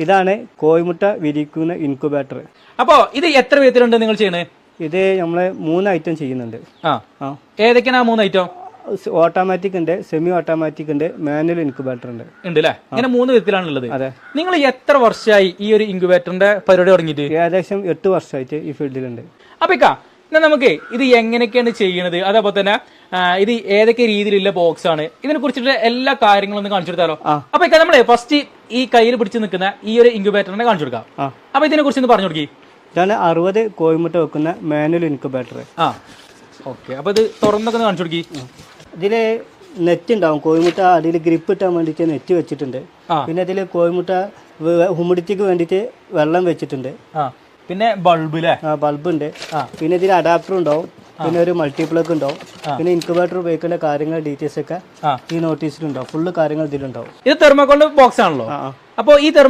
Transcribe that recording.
ഇതാണ് കോഴിമുട്ട വിരിക്കുന്ന ഇൻക്യുബേറ്റർ. അപ്പോ ഇത് എത്ര വിധത്തിലുണ്ട് നിങ്ങൾ ചെയ്യണേ? ഇത് നമ്മള് 3 ഐറ്റം ചെയ്യുന്നുണ്ട്. ഏതൊക്കെയാണ് ആ 3 ഐറ്റം? ഓട്ടോമാറ്റിക് ഉണ്ട്, സെമി ഓട്ടോമാറ്റിക് ഉണ്ട്, മാനുവൽ ഇൻക്യുബേറ്റർ ഉണ്ട്. ഉണ്ട് അല്ലേ? ഇങ്ങനെ 3 വിധത്തിലാണ് ഉള്ളത്. അതെ. നിങ്ങൾ എത്ര വർഷമായി ഈ ഒരു ഇൻക്യുബേറ്ററിന്റെ പരിപാടി തുടങ്ങിയിട്ട്? ഏകദേശം 8 വർഷമായിട്ട് ഈ ഫീൽഡിലുണ്ട്. അപ്പൊ എന്നാൽ നമുക്ക് ഇത് എങ്ങനെയൊക്കെയാണ് ചെയ്യണത്, അതേപോലെ തന്നെ ഇത് ഏതൊക്കെ രീതിയിലുള്ള ബോക്സ് ആണ്, ഇതിനെ കുറിച്ചിട്ട് എല്ലാ കാര്യങ്ങളും ഒന്ന് കാണിച്ചു കൊടുത്താലോ? അപ്പൊ നമ്മളെ ഫസ്റ്റ് ഈ കയ്യിൽ പിടിച്ച് നിൽക്കുന്ന ഈ ഒരു ഇൻക്യുബേറ്ററിനെ കാണിച്ചു കൊടുക്കാം. അപ്പൊ ഇതിനെ കുറിച്ച് പറഞ്ഞു കൊടുക്കി. ഇതാണ് 60 കോഴിമുട്ട വെക്കുന്ന മാനുവൽ ഇൻക്യുബേറ്റർ. ഓക്കെ. അപ്പൊ ഇത് തുറന്നൊക്കെ കാണിച്ചു കൊടുക്കി. ഇതില് നെറ്റ് ഉണ്ടാവും, കോഴിമുട്ട അടിയിൽ ഗ്രിപ്പ് ഇട്ടാൻ വേണ്ടിയിട്ട് നെറ്റ് വെച്ചിട്ടുണ്ട്. പിന്നെ ഇതിൽ കോഴിമുട്ട ഹ്യൂമിഡിറ്റിക്ക് വേണ്ടിയിട്ട് വെള്ളം വെച്ചിട്ടുണ്ട്. പിന്നെ ബൾബ് ബൾബ് ഉണ്ട്. പിന്നെ ഇതിൽ അഡാപ്റ്റർ ഉണ്ടാവും, പിന്നെ ഒരു മൾട്ടിപ്ലഗ് ഉണ്ടാവും, പിന്നെ ഇൻക്യുബേറ്റർ ഉപയോഗിക്കേണ്ട കാര്യങ്ങൾ ഡീറ്റെയിൽസ് ഒക്കെ ഈ നോട്ടീസിലുണ്ടാവും. ഫുള്ള് കാര്യങ്ങൾ ഇതിലുണ്ടാവും. ഇത് തെർമോക്കോളിന്റെ ബോക്സ് ആണല്ലോ. അപ്പോൾ ഈ